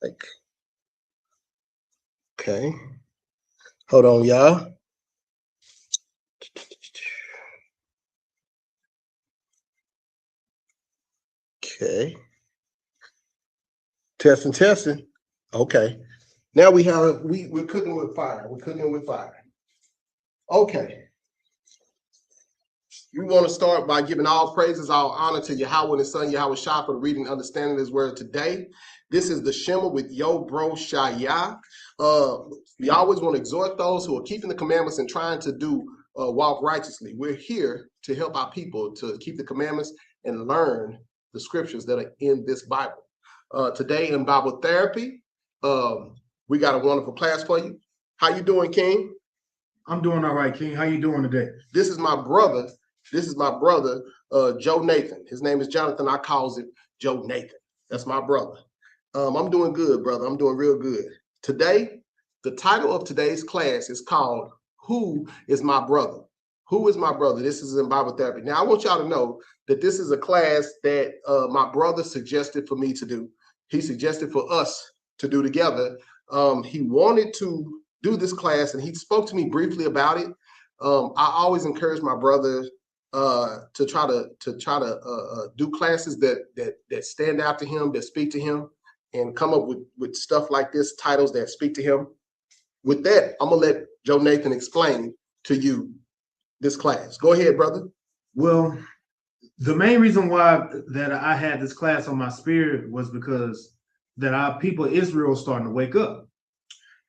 Like, okay. Hold on, y'all. Okay. Testing. Okay. Now we're cooking with fire. We're cooking with fire. Okay. We want to start by giving all praises, all honor to Yahweh and His Son, Yahweh Shah, for the reading and understanding His word today. This is the Shema with Yo Bro Shi'yah. We always want to exhort those who are keeping the commandments and trying to do walk righteously. We're here to help our people to keep the commandments and learn the scriptures that are in this Bible. Today in Bible therapy, we got a wonderful class for you. How you doing, King? I'm doing all right, King. How you doing today? This is my brother, Joe Nathan. His name is Jonathan. I calls it Joe Nathan. That's my brother. I'm doing good, brother. I'm doing real good. Today, the title of today's class is called Who is My Brother? Who is my brother? This is in Bible therapy. Now, I want y'all to know that this is a class that my brother suggested for me to do. He suggested for us to do together. He wanted to do this class, and he spoke to me briefly about it. I always encourage my brother to try to do classes that stand out to him, that speak to him, and come up with stuff like this, titles that speak to him. With that, I'm gonna let Joe Nathan explain to you this class. Go ahead, brother. Well, the main reason why that I had this class on my spirit was because that our people Israel is starting to wake up.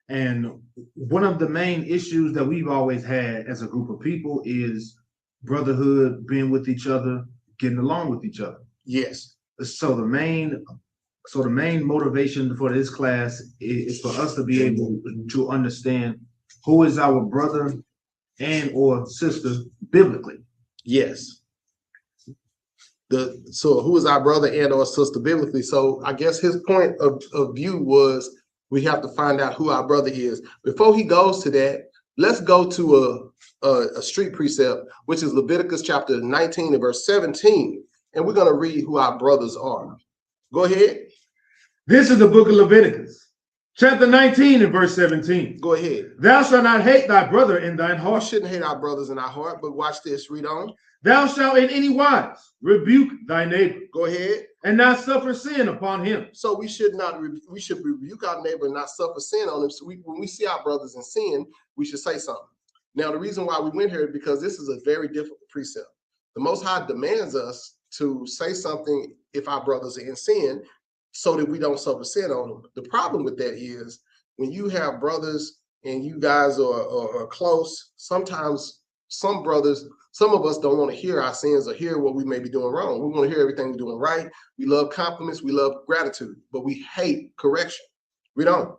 And one of the main issues that we've always had as a group of people is brotherhood, being with each other, getting along with each other. Yes. So the main motivation for this class is for us to be able to understand who is our brother and or sister biblically. Yes. So who is our brother and or sister biblically? So I guess his point of view was we have to find out who our brother is. Before he goes to that, let's go to a street precept, which is Leviticus chapter 19 and verse 17. And we're going to read who our brothers are. Go ahead. This is the book of Leviticus, chapter 19 and verse 17. Go ahead. Thou shalt not hate thy brother in thine heart. We shouldn't hate our brothers in our heart, but watch this. Read on. Thou shalt in any wise rebuke thy neighbor. Go ahead. And not suffer sin upon him. So we should rebuke our neighbor and not suffer sin on him. So when we see our brothers in sin, we should say something. Now, the reason why we went here is because this is a very difficult precept. The Most High demands us to say something if our brothers are in sin so that we don't suffer sin on them. The problem with that is when you have brothers and you guys are close, sometimes some of us don't want to hear our sins or hear what we may be doing wrong. We want to hear everything we're doing right. We love compliments. We love gratitude, but we hate correction. We don't.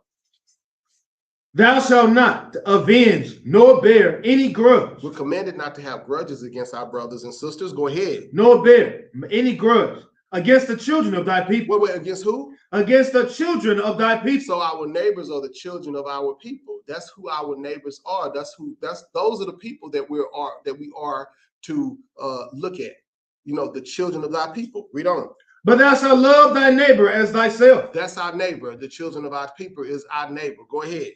Thou shalt not avenge nor bear any grudge. We're commanded not to have grudges against our brothers and sisters. Go ahead. Nor bear any grudge against the children of thy people. Wait, against who? Against the children of thy people. So our neighbors are the children of our people. That's who our neighbors are. Those are the people that we are to look at. You know, the children of thy people. Read on. But thou shalt love thy neighbor as thyself. That's our neighbor. The children of our people is our neighbor. Go ahead.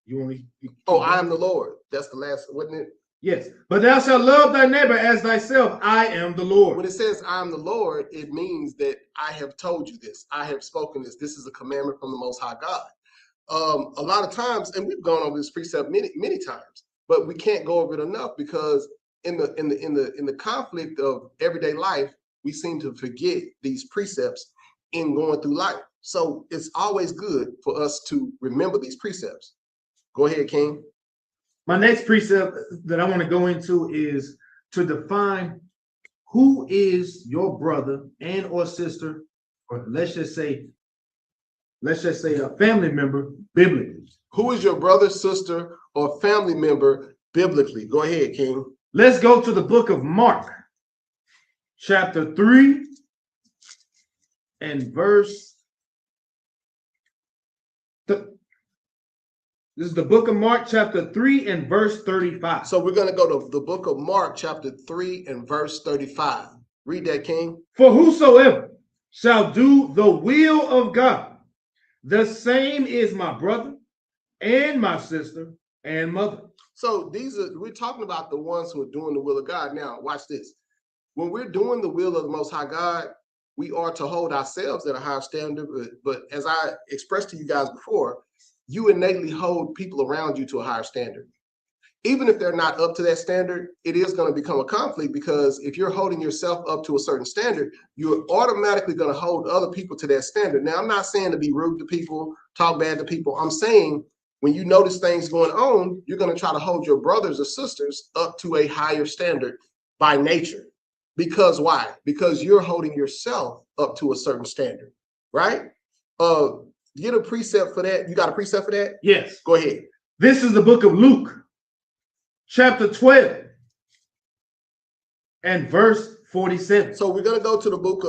I am the Lord. That's the last, wasn't it? Yes. But thou shalt love thy neighbor as thyself. I am the Lord. When it says I am the Lord, it means that I have told you this. I have spoken this. This is a commandment from the Most High God. A lot of times, and we've gone over this precept many times, but we can't go over it enough because in the conflict of everyday life, we seem to forget these precepts in going through life. So it's always good for us to remember these precepts. Go ahead, King. My next precept that I want to go into is to define who is your brother and or sister, or let's just say a family member biblically. Who is your brother, sister, or family member biblically? Go ahead, King. Let's go to the book of Mark, chapter 3 and verse. This is the book of Mark, chapter 3 and verse 35. So we're going to go to the book of Mark, chapter 3 and verse 35. Read that, King. For whosoever shall do the will of God the same is my brother and my sister and mother. So we're talking about the ones who are doing the will of God. Now, watch this. When we're doing the will of the Most High God, we are to hold ourselves at a higher standard. But as I expressed to you guys before, you innately hold people around you to a higher standard. Even if they're not up to that standard, it is going to become a conflict, because if you're holding yourself up to a certain standard, you're automatically going to hold other people to that standard. Now, I'm not saying to be rude to people, talk bad to people. I'm saying when you notice things going on, you're going to try to hold your brothers or sisters up to a higher standard by nature. Because why? Because you're holding yourself up to a certain standard, right? Get a precept for that. You got a precept for that? Yes. Go ahead. This is the book of Luke, chapter 12 and verse 47. So we're going to go to the book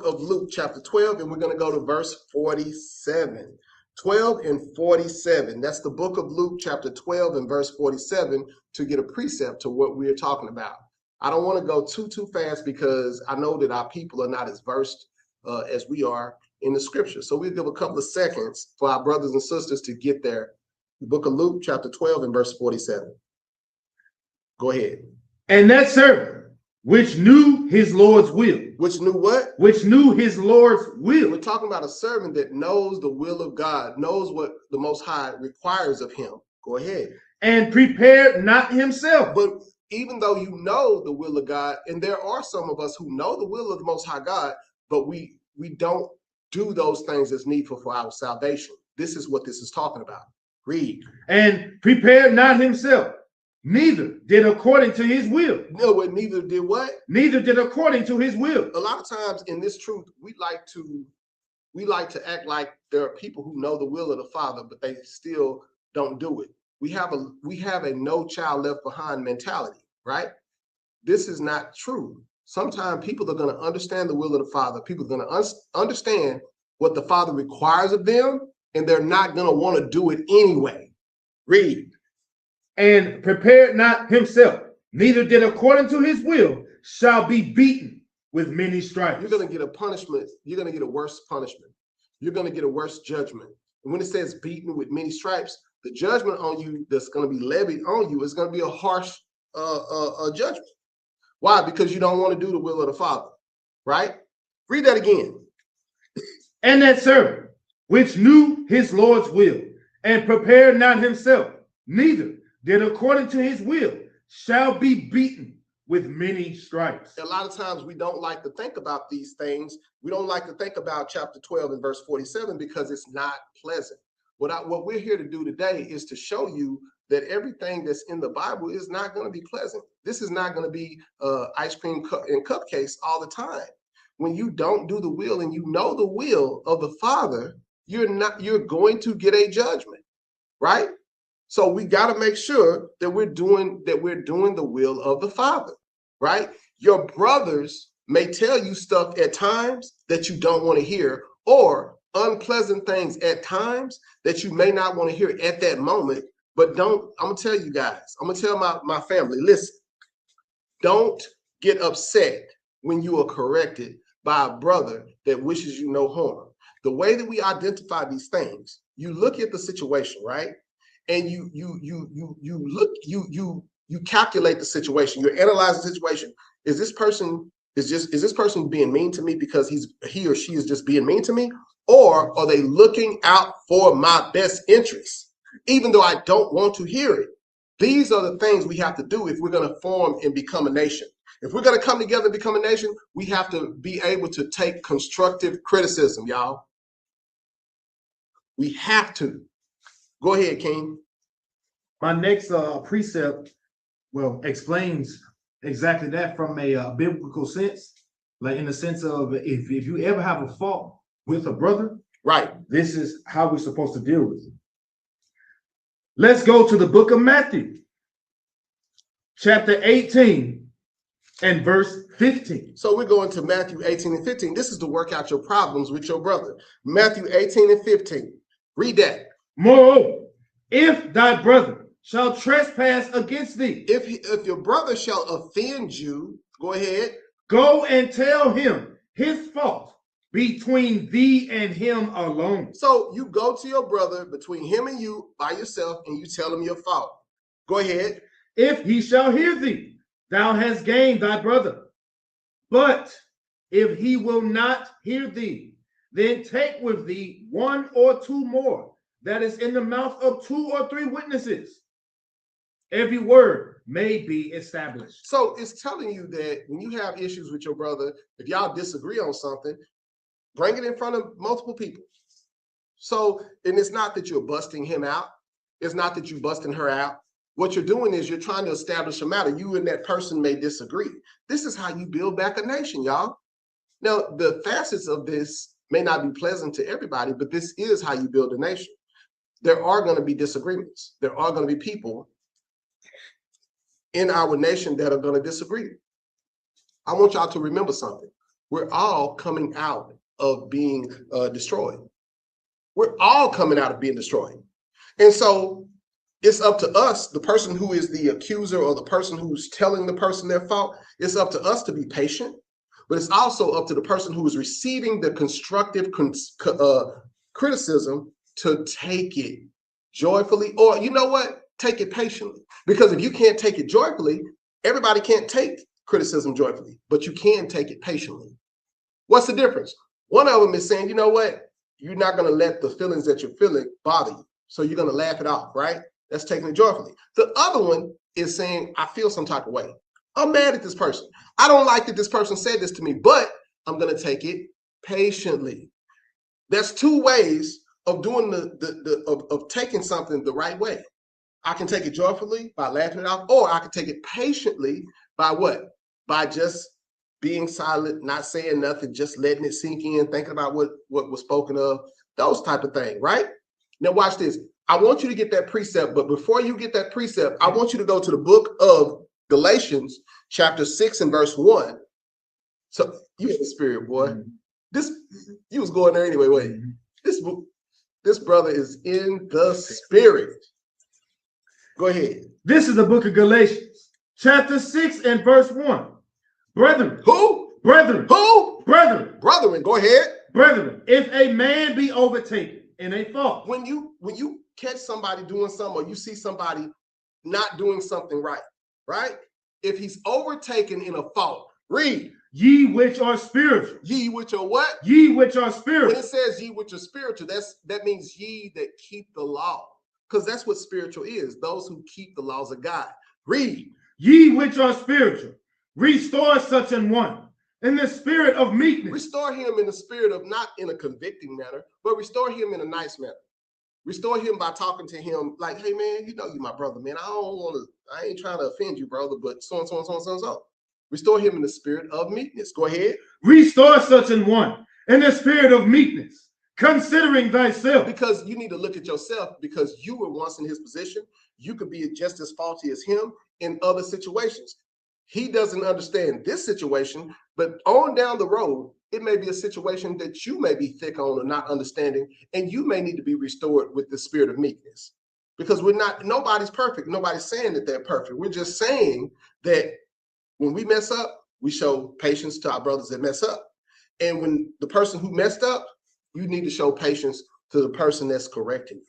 of Luke, chapter 12, and we're going to go to verse 47. 12 and 47. That's the book of Luke, chapter 12 and verse 47, to get a precept to what we're talking about. I don't want to go too fast, because I know that our people are not as versed as we are in the scripture. So we'll give a couple of seconds for our brothers and sisters to get there. The book of Luke, chapter 12 and verse 47. Go ahead. And that servant which knew his Lord's will. Which knew what? Which knew his Lord's will. We're talking about a servant that knows the will of God, knows what the Most High requires of him. Go ahead. And prepared not himself. But even though you know the will of God, and there are some of us who know the will of the Most High God, but we don't do those things that's needful for our salvation. This is what this is talking about. Read. And prepared not himself, neither did according to his will. No, neither did what? Neither did according to his will. A lot of times in this truth, we like to act like there are people who know the will of the Father, but they still don't do it. We have a no child left behind mentality, right? This is not true. Sometimes people are going to understand the will of the Father. People are going to understand what the Father requires of them, and they're not going to want to do it anyway. Read. And prepared not himself, neither did according to his will, shall be beaten with many stripes. You're going to get a punishment. You're going to get a worse punishment. You're going to get a worse judgment. And when it says beaten with many stripes, the judgment on you that's going to be levied on you is going to be a harsh judgment. Why? Because you don't want to do the will of the Father, right? Read that again. And that servant, which knew his Lord's will, and prepared not himself, neither did according to his will, shall be beaten with many stripes. A lot of times we don't like to think about these things. We don't like to think about chapter 12 and verse 47 because it's not pleasant. What we're here to do today is to show you that everything that's in the Bible is not going to be pleasant. This is not going to be ice cream and cupcakes all the time. When you don't do the will and you know the will of the Father, you're going to get a judgment, right? So we got to make sure that we're doing the will of the Father, right? Your brothers may tell you stuff at times that you don't want to hear, or unpleasant things at times that you may not want to hear at that moment. But I'm gonna tell you guys, I'm gonna tell my family, listen, don't get upset when you are corrected by a brother that wishes you no harm. The way that we identify these things, you look at the situation, right? And you calculate the situation, you analyze the situation. Is this person being mean to me because he or she is just being mean to me? Or are they looking out for my best interests, even though I don't want to hear it? These are the things we have to do if we're going to form and become a nation. If we're going to come together and become a nation, we have to be able to take constructive criticism, y'all. We have to. Go ahead, King. My next precept, explains exactly that from a biblical sense, like in the sense of if you ever have a fault with a brother, right, this is how we're supposed to deal with it. Let's go to the book of Matthew, chapter 18 and verse 15. So we're going to Matthew 18 and 15. This is to work out your problems with your brother. Matthew 18 and 15. Read that. Moreover, if thy brother shall trespass against thee, if your brother shall offend you, go ahead. Go and tell him his fault between thee and him alone. So you go to your brother between him and you by yourself, and you tell him your fault. Go ahead. If he shall hear thee, thou hast gained thy brother. But if he will not hear thee, then take with thee one or two more, that is in the mouth of 2 or 3 witnesses. Every word may be established. So it's telling you that when you have issues with your brother, if y'all disagree on something, bring it in front of multiple people. So, and it's not that you're busting him out. It's not that you're busting her out. What you're doing is you're trying to establish a matter. You and that person may disagree. This is how you build back a nation, y'all. Now, the facets of this may not be pleasant to everybody, but this is how you build a nation. There are going to be disagreements. There are going to be people in our nation that are going to disagree. I want y'all to remember something. We're all coming out of being destroyed. We're all coming out of being destroyed. And so it's up to us, the person who is the accuser or the person who's telling the person their fault, it's up to us to be patient, but it's also up to the person who is receiving the constructive criticism to take it joyfully, or you know what, take it patiently. Because if you can't take it joyfully, everybody can't take criticism joyfully, but you can take it patiently. What's the difference? One of them is saying, you know what, you're not going to let the feelings that you're feeling bother you, so you're going to laugh it off, right? That's taking it joyfully. The other one is saying, I feel some type of way. I'm mad at this person. I don't like that this person said this to me, but I'm going to take it patiently. That's 2 ways of doing of taking something the right way. I can take it joyfully by laughing it off, or I can take it patiently by what? By just being silent, not saying nothing, just letting it sink in, thinking about what was spoken of, those type of things, right? Now watch this. I want you to get that precept, but before you get that precept, I want you to go to the book of Galatians, chapter 6 and verse 1. So you in the spirit, boy. This, you was going there anyway. Wait, this brother is in the spirit. Go ahead. This is the book of Galatians, chapter 6 and verse 1. Brethren. Who? Brethren. Who? Brethren. Brethren, go ahead. Brethren, if a man be overtaken in a fault. When you catch somebody doing something, or you see somebody not doing something right? If he's overtaken in a fault, read. Ye which are spiritual. Ye which are what? Ye which are spiritual. When it says ye which are spiritual, that means ye that keep the law. Because that's what spiritual is, those who keep the laws of God. Read. Ye which are spiritual, restore such an one in the spirit of meekness. Restore him in the spirit of, not in a convicting manner, but restore him in a nice manner. Restore him by talking to him like, hey man, you know you my brother, man. I ain't trying to offend you, brother, but so and so and so and so and so. Restore him in the spirit of meekness. Go ahead. Restore such an one in the spirit of meekness, considering thyself. Because you need to look at yourself, because you were once in his position. You could be just as faulty as him in other situations. He doesn't understand this situation, but on down the road, it may be a situation that you may be thick on or not understanding, and you may need to be restored with the spirit of meekness. Because nobody's perfect. Nobody's saying that they're perfect. We're just saying that when we mess up, we show patience to our brothers that mess up. And when the person who messed up, you need to show patience to the person that's correcting you.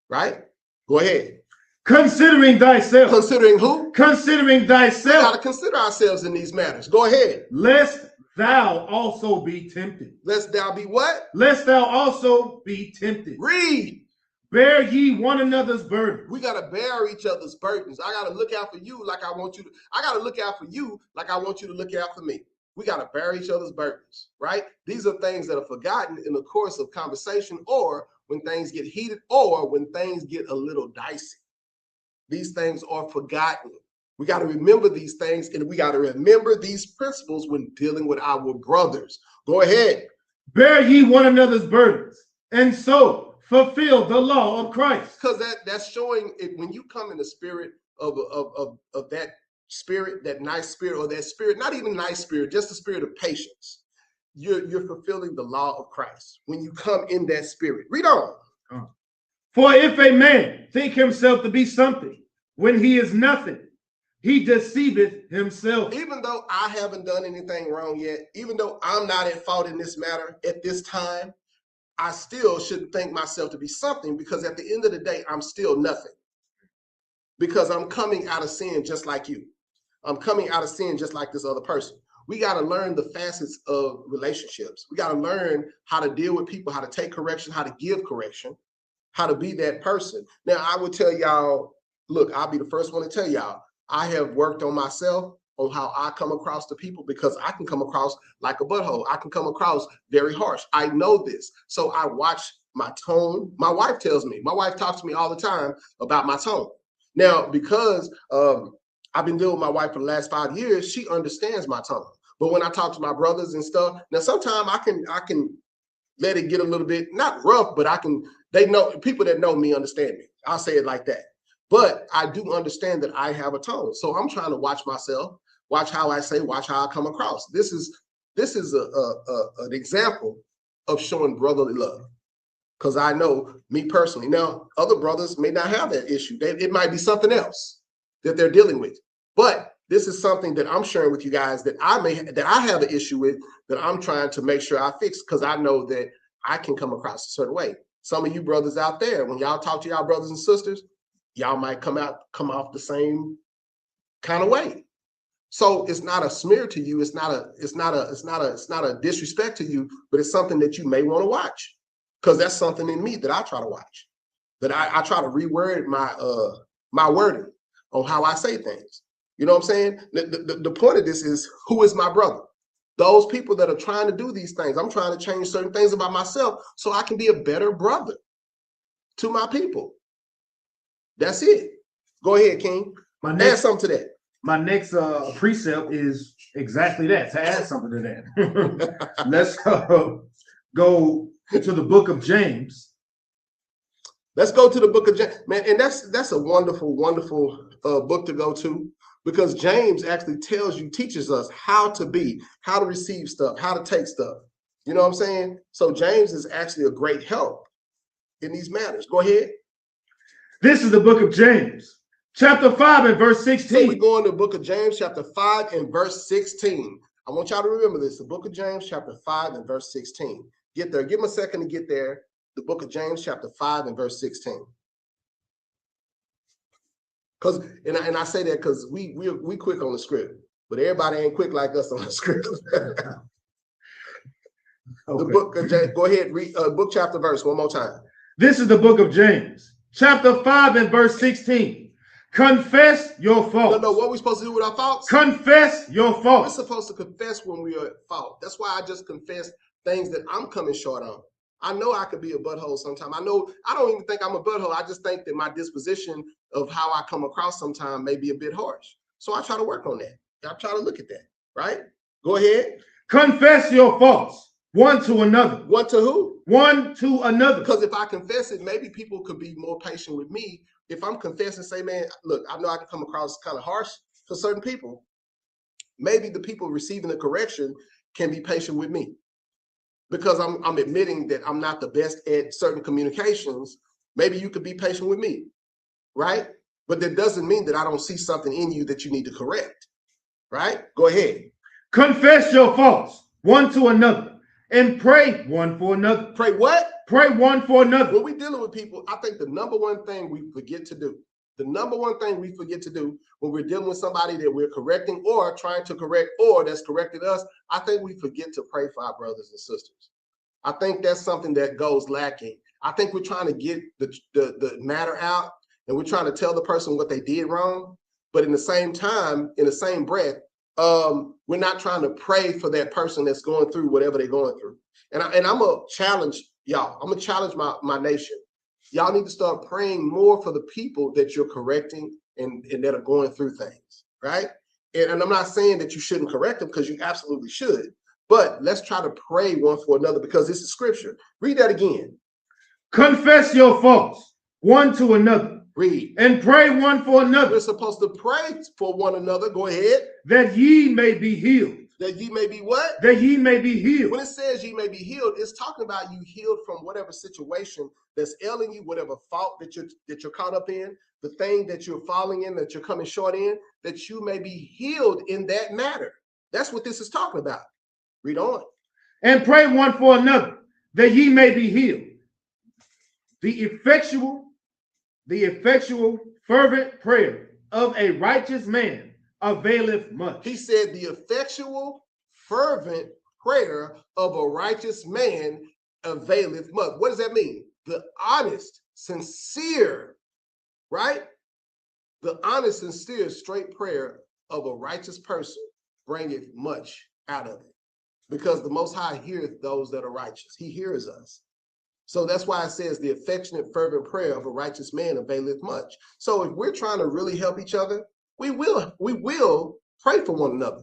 Right? Go ahead. Considering thyself. Considering who? Considering thyself. We got to consider ourselves in these matters. Go ahead. Lest thou also be tempted. Lest thou be what? Lest thou also be tempted. Read. Bear ye one another's burdens. We got to bear each other's burdens. I got to look out for you like I want you to. I got to look out for you like I want you to look out for me. We got to bear each other's burdens, right? These are things that are forgotten in the course of conversation, or when things get heated, or when things get a little dicey. These things are forgotten. We got to remember these things, and we got to remember these principles when dealing with our brothers. Go ahead. Bear ye one another's burdens, and so fulfill the law of Christ. Because that's showing it when you come in the spirit of that spirit, that nice spirit, or that spirit, not even nice spirit, just the spirit of patience. You're fulfilling the law of Christ when you come in that spirit. Read on. For if a man think himself to be something when he is nothing, he deceiveth himself. Even though I haven't done anything wrong yet, even though I'm not at fault in this matter at this time, I still shouldn't think myself to be something, because at the end of the day, I'm still nothing. Because I'm coming out of sin just like you. I'm coming out of sin just like this other person. We got to learn the facets of relationships. We got to learn how to deal with people, how to take correction, how to give correction, how to be that person. Now, I would tell y'all, look, I'll be the first one to tell y'all, I have worked on myself on how I come across to people, because I can come across like a butthole. I can come across very harsh. I know this. So I watch my tone. My wife tells me, my wife talks to me all the time about my tone. Now, because I've been dealing with my wife for the last 5 years, she understands my tone. But when I talk to my brothers and stuff, now sometimes I can let it get a little bit, not rough, but they know, people that know me understand me. I'll say it like that. But I do understand that I have a tone. So I'm trying to watch myself, watch how I say, watch how I come across. This is an example of showing brotherly love. Because I know me personally. Now, other brothers may not have that issue. It might be something else that they're dealing with. But this is something that I'm sharing with you guys that I have an issue with, that I'm trying to make sure I fix, because I know that I can come across a certain way. Some of you brothers out there, when y'all talk to y'all brothers and sisters, y'all might come off the same kind of way. So it's not a smear to you. It's not a disrespect to you, but it's something that you may want to watch, because that's something in me that I try to watch, that I try to reword my wording on how I say things. You know what I'm saying? The point of this is, who is my brother? Those people that are trying to do these things. I'm trying to change certain things about myself so I can be a better brother to my people. That's it. Go ahead, King. Add something to that. My next precept is exactly that, to add something to that. Let's go to the book of James. Let's go to the book of James, man. And that's a wonderful, wonderful book to go to, because James actually teaches us how to be, how to receive stuff, how to take stuff. You know what I'm saying? So James is actually a great help in these matters. Go ahead. This is the book of James, chapter 5 and verse 16. So we go into the book of James, chapter 5 and verse 16. I want y'all to remember this, the book of James, chapter 5 and verse 16. Get there. Give them a second to get there. The book of James, chapter 5 and verse 16. And I say that because we quick on the script, but everybody ain't quick like us on the script. Okay. The book of James, go ahead, read book, chapter, verse one more time. This is the book of James, chapter 5 and verse 16. Confess your faults. No, what are we supposed to do with our faults? Confess your faults. We're supposed to confess when we are at fault. That's why I just confess things that I'm coming short on. I know I could be a butthole sometimes. I know I don't even think I'm a butthole. I just think that my disposition of how I come across sometimes may be a bit harsh. So I try to work on that. I try to look at that, right? Go ahead. Confess your faults one to another. One to who? One to another. Because if I confess it, maybe people could be more patient with me. If I'm confessing, say, man, look, I know I can come across kind of harsh for certain people. Maybe the people receiving the correction can be patient with me, because I'm admitting that I'm not the best at certain communications. Maybe you could be patient with me, right? But that doesn't mean that I don't see something in you that you need to correct, right? Go ahead. Confess your faults one to another and pray one for another. Pray what? Pray one for another. When we're dealing with people, I think the number one thing we forget to do, when we're dealing with somebody that we're correcting or trying to correct or that's corrected us, I think we forget to pray for our brothers and sisters. I think that's something that goes lacking. I think we're trying to get the matter out, and we're trying to tell the person what they did wrong. But in the same time, in the same breath, we're not trying to pray for that person that's going through whatever they're going through. And I'm going to challenge y'all. I'm going to challenge my nation. Y'all need to start praying more for the people that you're correcting and that are going through things, right? And I'm not saying that you shouldn't correct them, because you absolutely should. But let's try to pray one for another, because this is scripture. Read that again. Confess your faults one to another. Read. And pray one for another. We're supposed to pray for one another. Go ahead. That ye may be healed. That ye may be what? That ye may be healed. When it says ye may be healed, it's talking about you healed from whatever situation that's ailing you, whatever fault that you're caught up in, the thing that you're falling in, that you're coming short in, that you may be healed in that matter. That's what this is talking about. Read on. And pray one for another, that ye may be healed. The effectual, fervent prayer of a righteous man availeth much. He said the effectual, fervent prayer of a righteous man availeth much. What does that mean? The honest, sincere, right? The honest, sincere, straight prayer of a righteous person bringeth much out of it. Because the Most High heareth those that are righteous. He hears us. So that's why it says the affectionate, fervent prayer of a righteous man availeth much. So if we're trying to really help each other, we will pray for one another.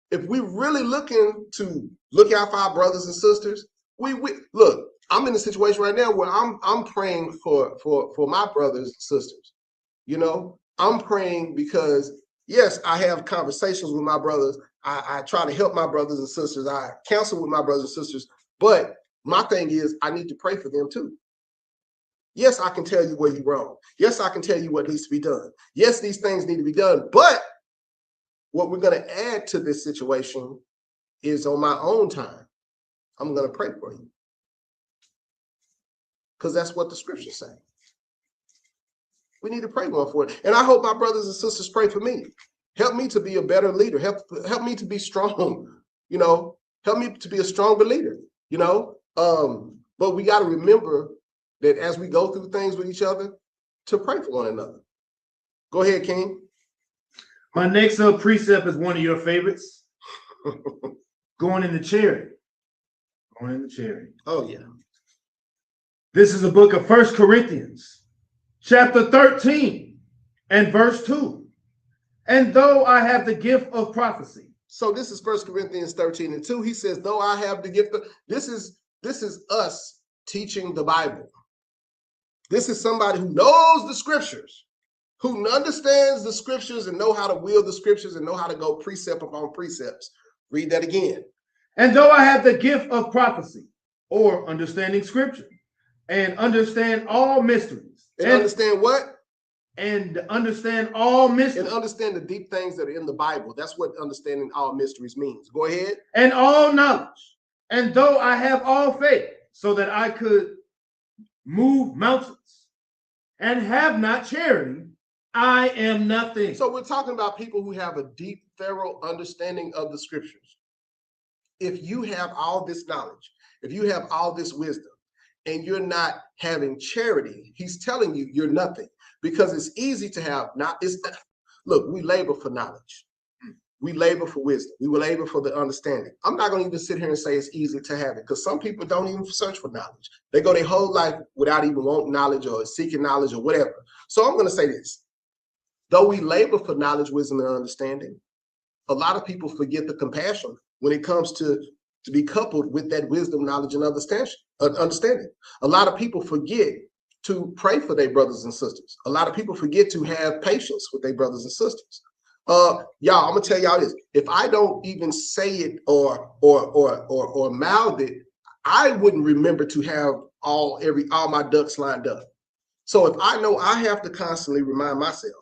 If we're really looking to look out for our brothers and sisters, we look. I'm in a situation right now where I'm praying for my brothers and sisters. You know, I'm praying because yes, I have conversations with my brothers. I try to help my brothers and sisters. I counsel with my brothers and sisters. But my thing is, I need to pray for them too. Yes, I can tell you where you're wrong. Yes, I can tell you what needs to be done. Yes, these things need to be done. But what we're going to add to this situation is on my own time, I'm going to pray for you. Because that's what the scriptures say. We need to pray one for it. And I hope my brothers and sisters pray for me. Help me to be a better leader. Help me to be strong, you know. Help me to be a stronger leader, you know. But we got to remember that as we go through things with each other, to pray for one another. Go ahead, King. My next precept is one of your favorites. Going in the chariot. Going in the chariot. Oh, yeah. This is the book of 1 Corinthians, chapter 13 and verse 2. And though I have the gift of prophecy. So this is 1 Corinthians 13 and 2. He says, though I have the gift of, this is us teaching the Bible. This is somebody who knows the scriptures, who understands the scriptures and know how to wield the scriptures and know how to go precept upon precepts. Read that again. And though I have the gift of prophecy, or understanding scripture, and understand all mysteries. And understand what? And understand all mysteries. And understand the deep things that are in the Bible. That's what understanding all mysteries means. Go ahead. And all knowledge. And though I have all faith, so that I could move mountains, and have not charity, I am nothing. So we're talking about people who have a deep, thorough understanding of the scriptures. If you have all this knowledge, if you have all this wisdom, and you're not having charity, he's telling you you're nothing. Because it's easy to have look, we labor for knowledge. We labor for wisdom. We will labor for the understanding. I'm not going to even sit here and say it's easy to have it, because some people don't even search for knowledge. They go their whole life without even wanting knowledge or seeking knowledge or whatever. So I'm going to say this. Though we labor for knowledge, wisdom, and understanding, a lot of people forget the compassion when it comes to be coupled with that wisdom, knowledge, and understanding. A lot of people forget to pray for their brothers and sisters. A lot of people forget to have patience with their brothers and sisters. Y'all, I'm gonna tell y'all this. If I don't even say it or mouth it, I wouldn't remember to have all my ducks lined up. So if I know I have to constantly remind myself,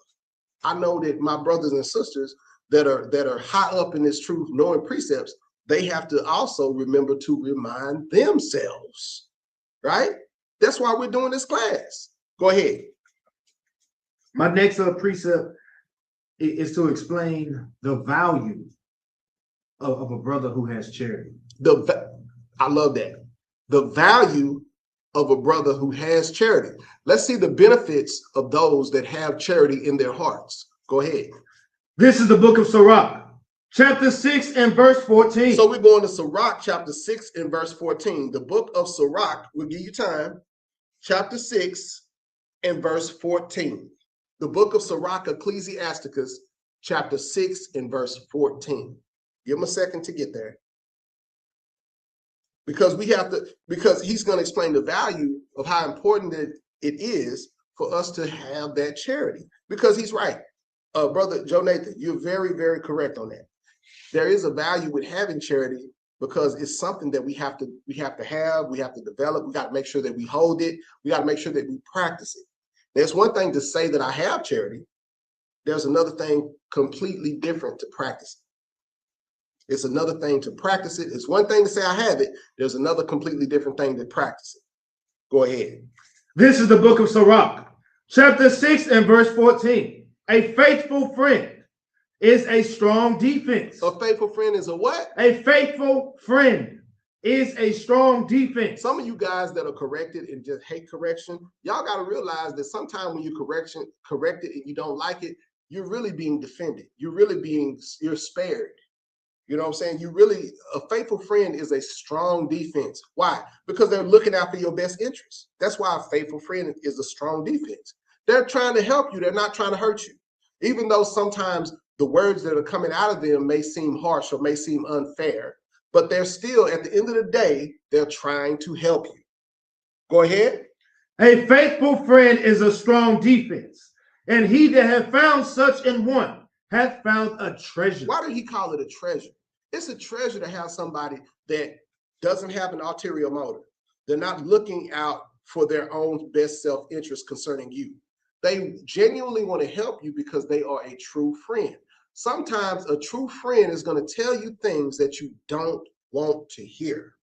I know that my brothers and sisters that are high up in this truth, knowing precepts, they have to also remember to remind themselves, right? That's why we're doing this class. Go ahead. My next precept is to explain the value of a brother who has charity. I love that. The value of a brother who has charity. Let's see the benefits of those that have charity in their hearts. Go ahead. This is the book of Sirach, chapter 6 and verse 14. So we're going to Sirach, chapter 6 and verse 14. The book of Sirach, we'll give you time, chapter 6 and verse 14. The book of Sirach, Ecclesiasticus, chapter 6 and verse 14. Give him a second to get there. Because he's going to explain the value of how important it is for us to have that charity. Because he's right. Brother Joe Nathan, you're very, very correct on that. there is a value with having charity because it's something that we have to have, we have to develop, we got to make sure that we hold it, we got to make sure that we practice it. There's one thing to say that I have charity. There's another thing completely different to practice it. It's another thing to practice it. It's one thing to say I have it. There's another completely different thing to practice it. Go ahead. This is the book of Sirach, chapter 6 and verse 14. A faithful friend is a strong defense. A faithful friend is a what? A faithful friend is a strong defense. Some of you guys that are corrected and just hate correction, y'all got to realize that sometimes when you correct it and you don't like it, you're really being defended. You're spared. You know what I'm saying? A faithful friend is a strong defense. Why? Because they're looking out for your best interest. That's why a faithful friend is a strong defense. They're trying to help you. They're not trying to hurt you. Even though sometimes the words that are coming out of them may seem harsh or may seem unfair, but they're still, at the end of the day, they're trying to help you. Go ahead. A faithful friend is a strong defense, and he that hath found such in one hath found a treasure. Why did he call it a treasure? It's a treasure to have somebody that doesn't have an ulterior motive. They're not looking out for their own best self-interest concerning you. They genuinely want to help you because they are a true friend. Sometimes a true friend is going to tell you things that you don't want to hear.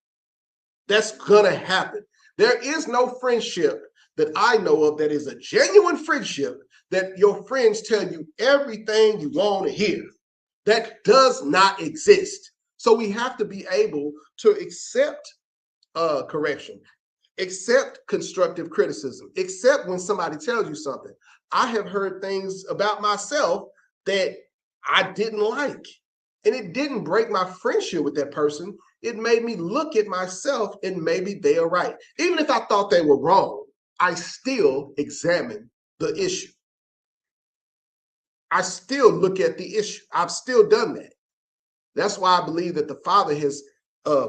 That's going to happen. There is no friendship that I know of that is a genuine friendship that your friends tell you everything you want to hear. That does not exist. So we have to be able to accept correction, accept constructive criticism, accept when somebody tells you something. I have heard things about myself that I didn't like, and it didn't break my friendship with that person. It made me look at myself and maybe they are right. Even if I thought they were wrong, I still examine the issue. I still look at the issue. I've still done that. That's why I believe that the Father has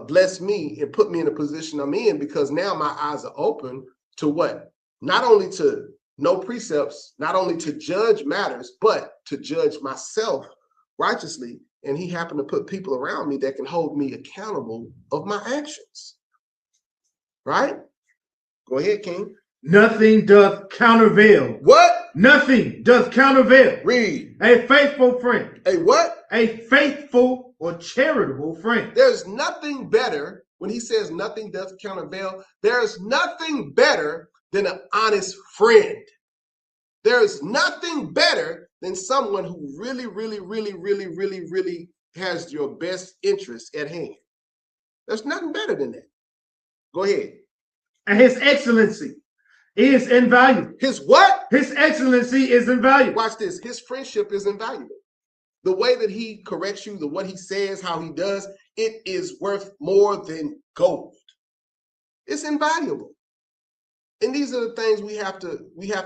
blessed me and put me in the position I'm in, because now my eyes are open to what? Not only to know precepts, not only to judge matters, but to judge myself righteously. And he happened to put people around me that can hold me accountable of my actions. Right? Go ahead, King. Nothing doth countervail. What? Nothing doth countervail. Read. A faithful friend. A what? A faithful or charitable friend. There's nothing better. When he says nothing doth countervail, there's nothing better than an honest friend. There is nothing better than someone who really has your best interest at hand. There's nothing better than that. Go ahead. And his excellency is invaluable. His what? His excellency is invaluable. Watch this. His friendship is invaluable. The way that he corrects you, what he says, how he does, it is worth more than gold. It's invaluable. And these are the things we have to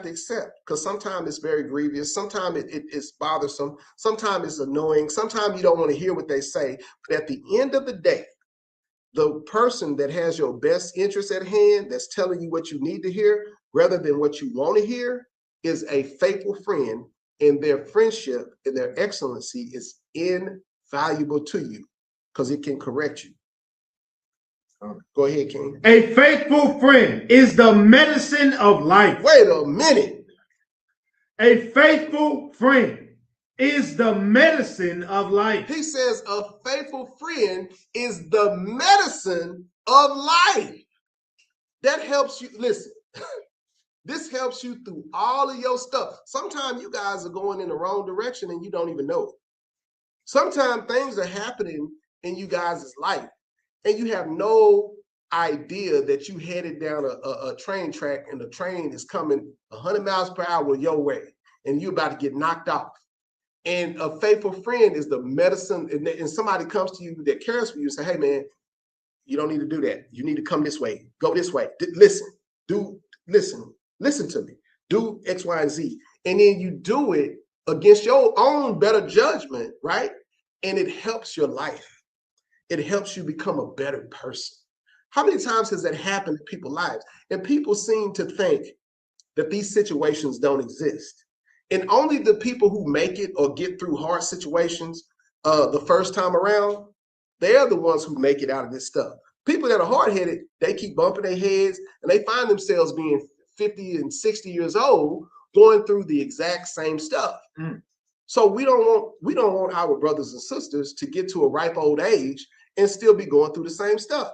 accept, because sometimes it's very grievous. Sometimes it's bothersome. Sometimes it's annoying. Sometimes you don't want to hear what they say. But at the end of the day, the person that has your best interest at hand, that's telling you what you need to hear rather than what you want to hear, is a faithful friend, and their friendship and their excellency is invaluable to you because it can correct you. Go ahead, King. A faithful friend is the medicine of life. Wait a minute. A faithful friend is the medicine of life. He says a faithful friend is the medicine of life. That helps you. Listen, this helps you through all of your stuff. Sometimes you guys are going in the wrong direction and you don't even know it. Sometimes things are happening in you guys' life and you have no idea that you headed down a train track and the train is coming 100 miles per hour your way and you're about to get knocked off. And a faithful friend is the medicine, and somebody comes to you that cares for you and say, hey man, you don't need to do that. You need to come this way, go this way. Listen to me, do X, Y, and Z. And then you do it against your own better judgment, right? And it helps your life. It helps you become a better person. How many times has that happened in people's lives? And people seem to think that these situations don't exist. And only the people who make it or get through hard situations, the first time around, they're the ones who make it out of this stuff. People that are hard-headed, they keep bumping their heads and they find themselves being 50 and 60 years old going through the exact same stuff. So we don't want our brothers and sisters to get to a ripe old age and still be going through the same stuff,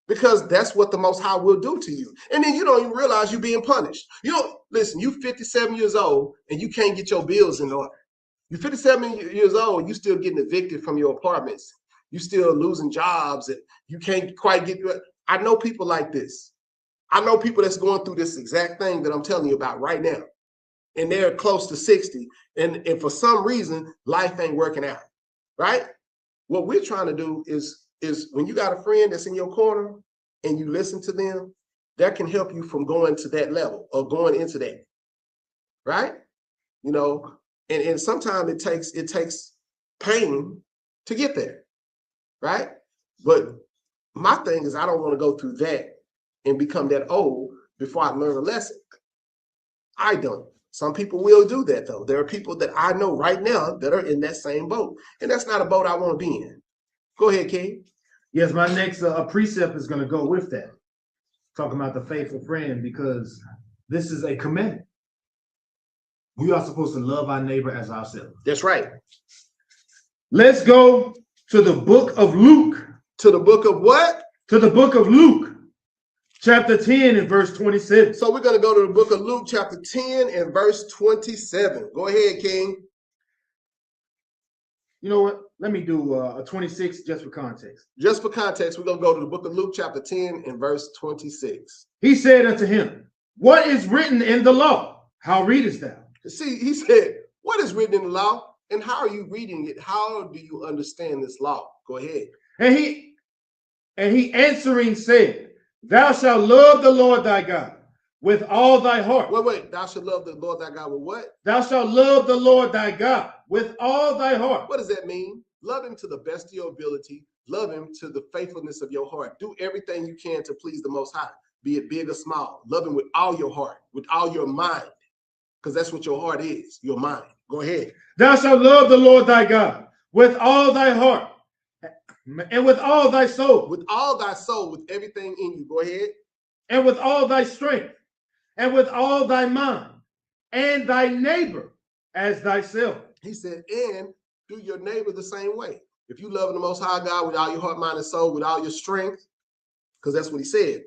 because that's what the Most High will do to you. And then you don't even realize you're being punished. You don't listen, you 57 years old and you can't get your bills in order. You're 57 years old and you still getting evicted from your apartments. You still losing jobs and you can't quite get. I know people like this. I know people that's going through this exact thing that I'm telling you about right now. And they're close to 60. And for some reason, life ain't working out, right? What we're trying to do is when you got a friend that's in your corner and you listen to them, that can help you from going to that level or going into that, right? You know, and sometimes it takes pain to get there, right? But my thing is I don't want to go through that and become that old before I learn a lesson. I don't. Some people will do that, though. There are people that I know right now that are in that same boat, and that's not a boat I want to be in. Go ahead, King. Yes, my next precept is going to go with that, talking about the faithful friend, because this is a commandment. We are supposed to love our neighbor as ourselves. That's right. Let's go to the book of Luke. To the book of what? To the book of Luke, chapter 10 and verse 27. So we're going to go to the book of Luke, chapter 10 and verse 27. Go ahead, King. You know what? Let me do a 26 just for context. Just for context, we're going to go to the book of Luke, chapter 10 and verse 26. He said unto him, what is written in the law? How readest thou? See, he said, what is written in the law? And how are you reading it? How do you understand this law? Go ahead. And he answering said, thou shalt love the Lord thy God with all thy heart. Wait. Thou shalt love the Lord thy God with what? Thou shalt love the Lord thy God with all thy heart. What does that mean? Love him to the best of your ability. Love him to the faithfulness of your heart. Do everything you can to please the Most High, be it big or small. Love him with all your heart, with all your mind, because that's what your heart is, your mind. Go ahead. Thou shalt love the Lord thy God with all thy heart and with all thy soul. With all thy soul, with everything in you. Go ahead. And with all thy strength and with all thy mind, and thy neighbor as thyself. He said, and do your neighbor the same way. If you love the Most High God with all your heart, mind, and soul, with all your strength, because that's what he said.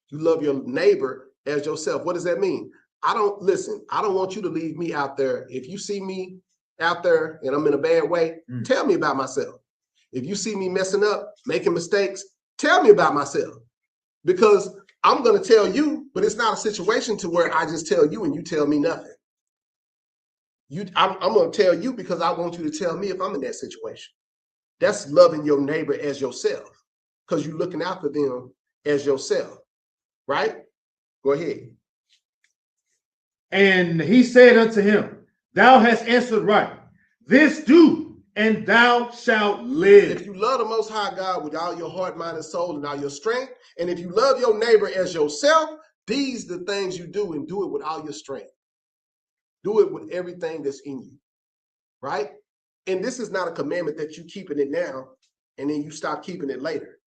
You love your neighbor as yourself. What does that mean? I don't want you to leave me out there. If you see me out there and I'm in a bad way, tell me about myself. If you see me messing up, making mistakes, tell me about myself. Because I'm going to tell you, but it's not a situation to where I just tell you and you tell me nothing. I'm going to tell you because I want you to tell me if I'm in that situation. That's loving your neighbor as yourself, because you're looking out for them as yourself, right? Go ahead. And he said unto him, thou hast answered right. This do, and thou shalt live. If you love the Most High God with all your heart, mind, and soul, and all your strength, and if you love your neighbor as yourself, these are the things you do, and do it with all your strength. Do it with everything that's in you, right? And this is not a commandment that you keeping it now, and then you stop keeping it later.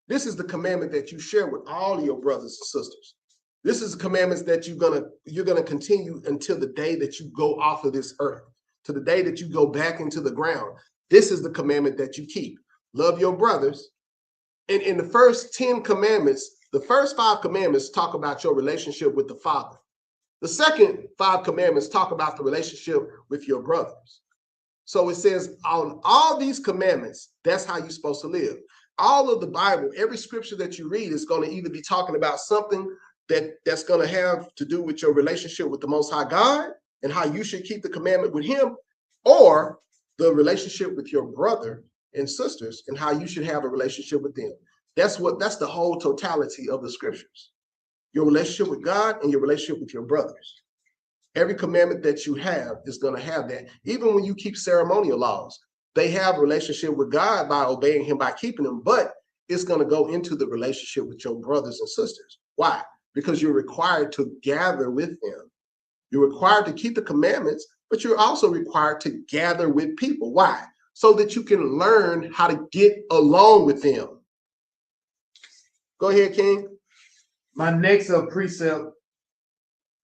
This is the commandment that you share with all of your brothers and sisters. This is the commandments that you're gonna continue until the day that you go off of this earth, to the day that you go back into the ground. This is the commandment that you keep. Love your brothers. And in the first 10 commandments, the first 5 commandments talk about your relationship with the Father. The second 5 commandments talk about the relationship with your brothers. So it says on all these commandments, that's how you're supposed to live. All of the Bible, every scripture that you read is going to either be talking about something that's going to have to do with your relationship with the Most High God and how you should keep the commandment with him, or the relationship with your brother and sisters and how you should have a relationship with them. That's the whole totality of the scriptures. Your relationship with God and your relationship with your brothers. Every commandment that you have is going to have that. Even when you keep ceremonial laws, they have a relationship with God by obeying him, by keeping them, but it's going to go into the relationship with your brothers and sisters. Why? Because you're required to gather with them. You're required to keep the commandments, but you're also required to gather with people. Why? So that you can learn how to get along with them. Go ahead, King. My next precept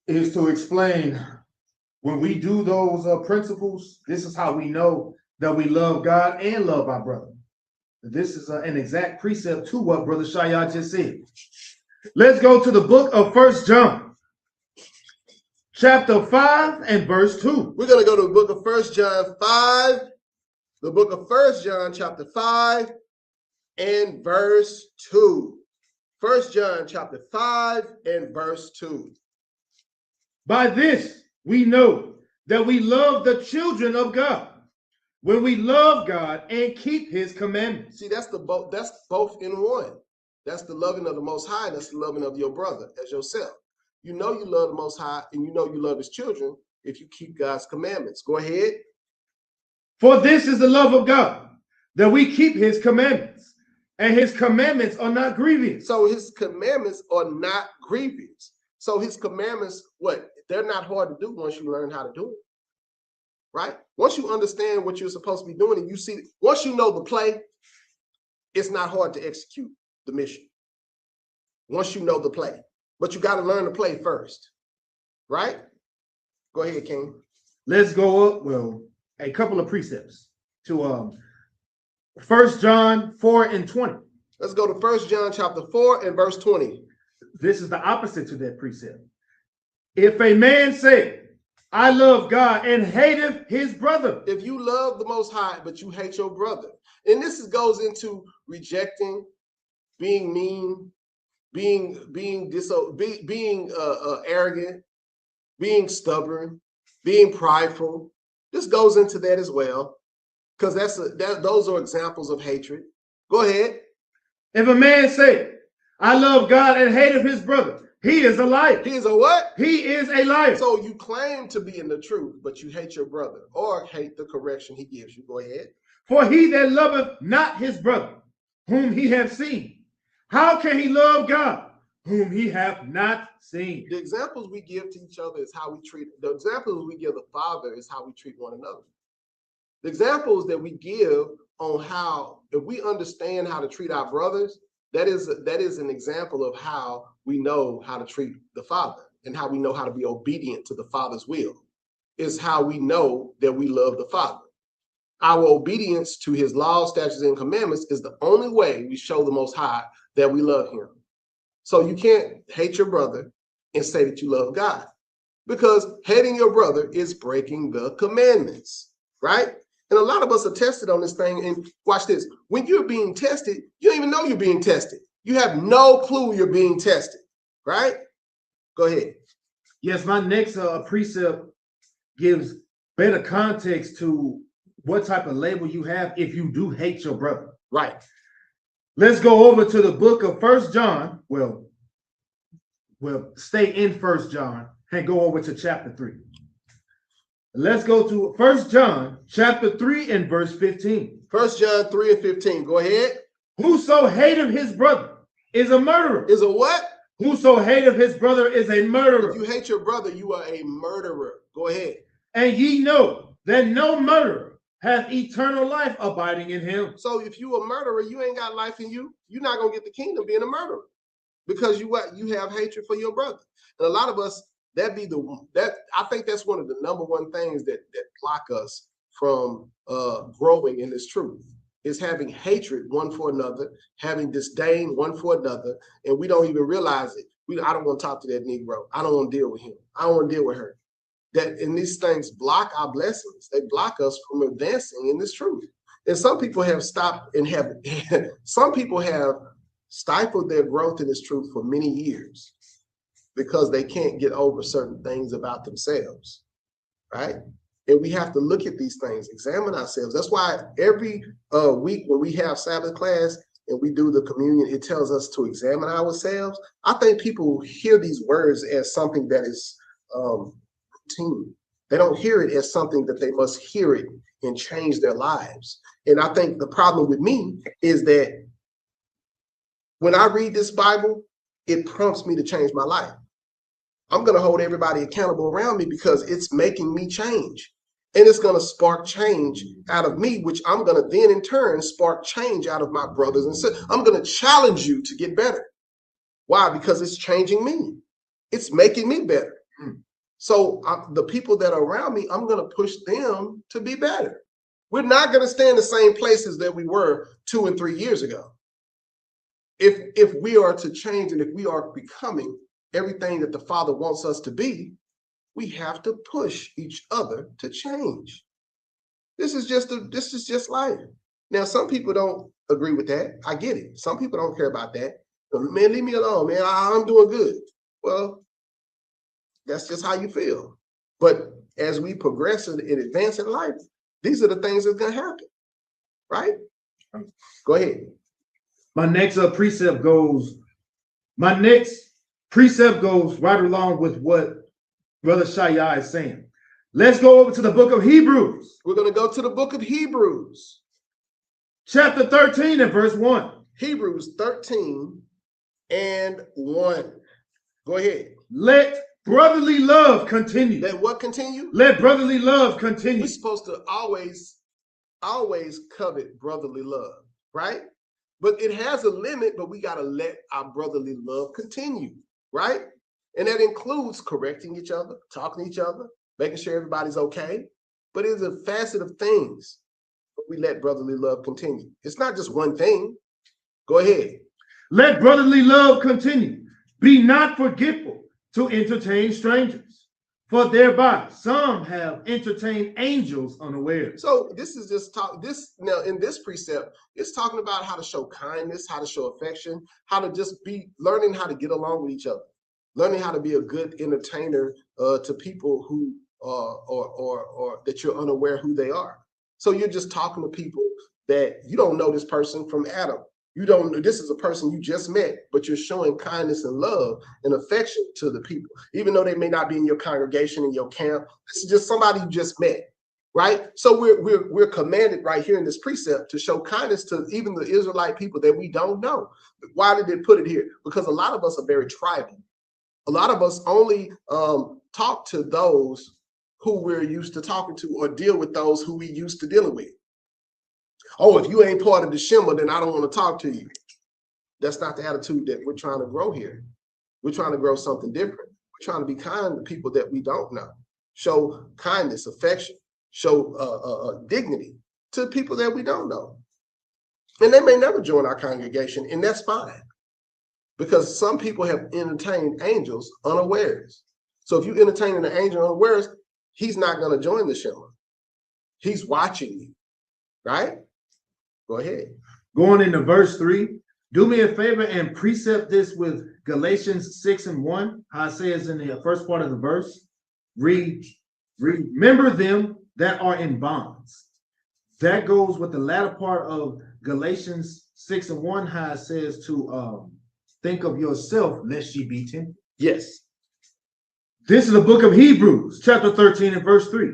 is to explain when we do those principles, this is how we know that we love God and love our brother. This is an exact precept to what Brother Shi'yah just said. Let's go to the book of 1 John, chapter 5 and verse 2. We're going to go to the book of 1 John 5, the book of 1 John chapter 5 and verse 2. 1 John chapter 5 and verse 2. By this we know that we love the children of God, when we love God and keep his commandments. See, that's both in one. That's the loving of the Most High, and that's the loving of your brother as yourself. You know you love the Most High, and you know you love his children if you keep God's commandments. Go ahead. For this is the love of God, that we keep his commandments, and his commandments are not grievous. So his commandments are not grievous. So his commandments, what? They're not hard to do once you learn how to do it. Right? Once you understand what you're supposed to be doing, and you see, once you know the play, it's not hard to execute the mission. Once you know the play. But you got to learn to play first. Right? Go ahead, King. Let's go up, well, a couple of precepts to 1 John 4 and 20. Let's go to 1 John chapter 4 and verse 20. This is the opposite to that precept. If a man say, I love God and hateth his brother. If you love the Most High, but you hate your brother. And this goes into rejecting, being mean, being arrogant, being stubborn, being prideful. This goes into that as well, because those are examples of hatred. Go ahead. If a man say, I love God and hateth his brother, he is a liar. He is a what? He is a liar. So you claim to be in the truth, but you hate your brother or hate the correction he gives you. Go ahead. For he that loveth not his brother, whom he hath seen, how can he love God, whom he hath not seen? The examples we give to each other is how we treat, the examples we give the Father is how we treat one another. The examples that we give on how, if we understand how to treat our brothers, that is an example of how we know how to treat the Father and how we know how to be obedient to the Father's will. Is how we know that we love the Father. Our obedience to his laws, statutes, and commandments is the only way we show the Most High that we love him. So you can't hate your brother and say that you love God, because hating your brother is breaking the commandments, right? And a lot of us are tested on this thing. And watch this. When you're being tested, you don't even know you're being tested. You have no clue you're being tested, right? Go ahead. Yes, my next precept gives better context to what type of label you have if you do hate your brother. Right. Let's go over to the book of 1 John. Well, stay in 1 John and go over to chapter 3. Let's go to 1 John chapter 3 and verse 15. 1 John 3 and 15. Go ahead. Whoso hateth his brother is a murderer. Is a what? Whoso hateth his brother is a murderer. If you hate your brother, you are a murderer. Go ahead. And ye know that no murderer hath eternal life abiding in him. So if you a murderer, you ain't got life in you. You're not going to get the kingdom being a murderer, because you have hatred for your brother. And a lot of us, I think that's one of the number one things that block us from growing in this truth, is having hatred one for another, having disdain one for another, and we don't even realize it. I don't want to talk to that Negro. I don't want to deal with him. I don't want to deal with her. And these things block our blessings. They block us from advancing in this truth. And some people have stopped and some people have stifled their growth in this truth for many years, because they can't get over certain things about themselves, right? And we have to look at these things, examine ourselves. That's why every week when we have Sabbath class and we do the communion, it tells us to examine ourselves. I think people hear these words as something that is routine. They don't hear it as something that they must hear it and change their lives. And I think the problem with me is that when I read this Bible, it prompts me to change my life. I'm going to hold everybody accountable around me because it's making me change. And it's going to spark change out of me, which I'm going to then in turn spark change out of my brothers and sisters. I'm going to challenge you to get better. Why? Because it's changing me. It's making me better. So the people that are around me, I'm going to push them to be better. We're not going to stay in the same places that we were 2 and 3 years ago. If we are to change and if we are becoming everything that the Father wants us to be, we have to push each other to change. This is just life. Now, some people don't agree with that. I get it. Some people don't care about that. But man, leave me alone, man. I'm doing good. Well, that's just how you feel. But as we progress and advance in life, these are the things that's going to happen, right? Go ahead. My next precept goes right along with what Brother Shi'yah is saying. Let's go over to the book of Hebrews. We're going to go to the book of Hebrews. Chapter 13 and verse 1. Hebrews 13 and 1. Go ahead. Let brotherly love continue. Let what continue? Let brotherly love continue. We're supposed to always covet brotherly love, right? But it has a limit, but we got to let our brotherly love continue, right? And that includes correcting each other, talking to each other, making sure everybody's okay. But it's a facet of things, but we let brotherly love continue. It's not just one thing. Go ahead. Let brotherly love continue. Be not forgetful to entertain strangers, for thereby some have entertained angels unawares. So this is just talk. This now in this precept, it's talking about how to show kindness, how to show affection, how to just be learning how to get along with each other, learning how to be a good entertainer to people who or that you're unaware who they are. So you're just talking to people that you don't know this person from Adam. You don't know this is a person you just met, but you're showing kindness and love and affection to the people, even though they may not be in your congregation, in your camp. This is just somebody you just met, right? So we're commanded right here in this precept to show kindness to even the Israelite people that we don't know. Why did they put it here? Because a lot of us are very tribal. A lot of us only talk to those who we're used to talking to or deal with those who we used to dealing with. Oh, if you ain't part of the Shema, then I don't want to talk to you. That's not the attitude that we're trying to grow here. We're trying to grow something different. We're trying to be kind to people that we don't know. Show kindness, affection, show dignity to people that we don't know. And they may never join our congregation, and that's fine. Because some people have entertained angels unawares. So if you entertain an angel unawares, he's not going to join the Shema. He's watching you, right? Go ahead. Going into verse 3, do me a favor and precept this with Galatians 6 and 1, how it says in the first part of the verse, remember them that are in bonds. That goes with the latter part of Galatians 6 and 1, how it says to think of yourself lest ye be tempted. Yes. This is the book of Hebrews, chapter 13 and verse 3.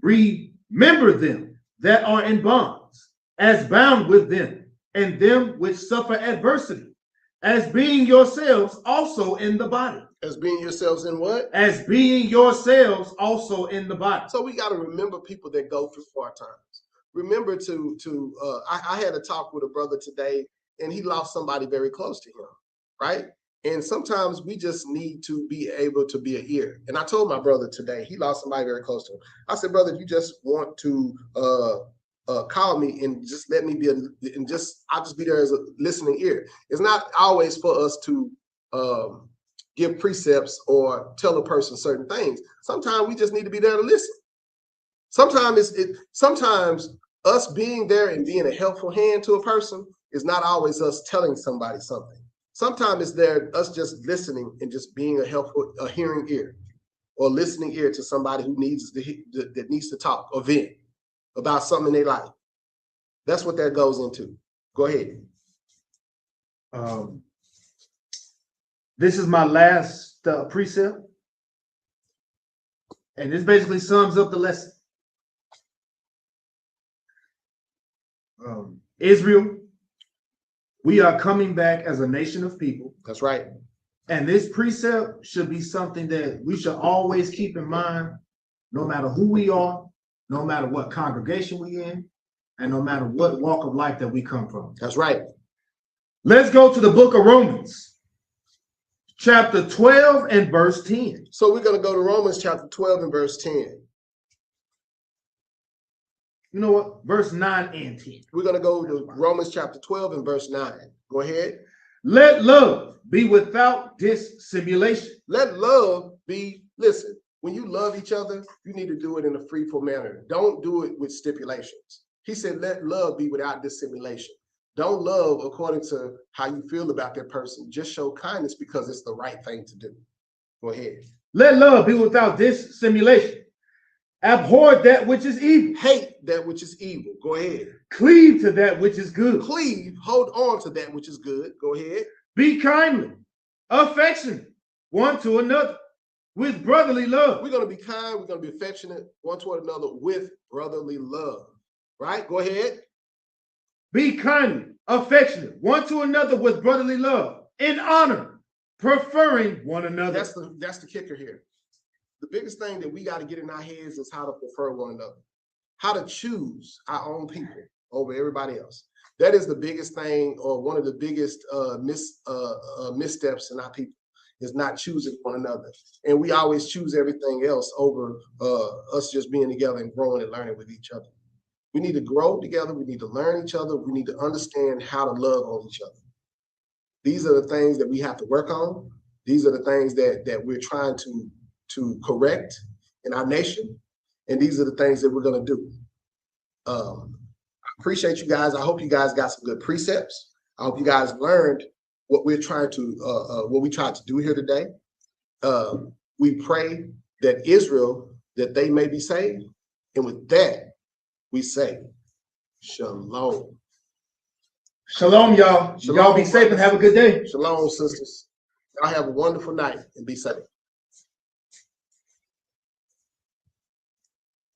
Remember them that are in bonds, as bound with them, and them which suffer adversity, as being yourselves also in the body. As being yourselves in what? As being yourselves also in the body. So we got to remember people that go through hard times. Remember I had a talk with a brother today, and he lost somebody very close to him, right? And sometimes we just need to be able to be an ear. And I told my brother today, he lost somebody very close to him. I said, brother, if you just want to call me and just let me be I'll just be there as a listening ear. It's not always for us to give precepts or tell a person certain things. Sometimes we just need to be there to listen. Sometimes us being there and being a helpful hand to a person is not always us telling somebody something. Sometimes it's there us just listening and just being a hearing ear or listening ear to somebody who needs to talk or vent about something in their life. That's what that goes into. Go ahead. This is my last precept. And this basically sums up the lesson. Israel, we are coming back as a nation of people. That's right. And this precept should be something that we should always keep in mind, no matter who we are, no matter what congregation we in, and no matter what walk of life that we come from. That's right. Let's go to the book of Romans, chapter 12 and verse 10. So we're going to go to Romans chapter 12 and verse 10. You know what? Verse 9 and 10. We're going to go to Romans chapter 12 and verse 9. Go ahead. Let love be without dissimulation. Let love be, listen, when you love each other, you need to do it in a freeful manner. Don't do it with stipulations. He said, let love be without dissimulation. Don't love according to how you feel about that person. Just show kindness because it's the right thing to do. Go ahead. Let love be without dissimulation. Abhor that which is evil. Hate that which is evil. Go ahead. Cleave to that which is good. Cleave, hold on to that which is good. Go ahead. Be kindly, affectionate one to another with brotherly love. We're going to be kind. We're going to be affectionate one toward another with brotherly love. Right? Go ahead. Be kindly, affectionate one to another with brotherly love, in honor, preferring one another. That's the kicker here. The biggest thing that we got to get in our heads is how to prefer one another, how to choose our own people over everybody else. That is the biggest thing, or one of the biggest missteps in our people, is not choosing one another. And we always choose everything else over us just being together and growing and learning with each other. We need to grow together. We need to learn each other. We need to understand how to love on each other. These are the things that we have to work on. These are the things that we're trying to correct in our nation. And these are the things that we're going to do. I appreciate you guys. I hope you guys got some good precepts. I hope you guys learned what we're trying to, what we tried to do here today. We pray that Israel, that they may be saved. And with that, we say, shalom. Shalom, y'all. Shalom, Y'all be safe and have a good day. Shalom, sisters. Y'all have a wonderful night and be safe.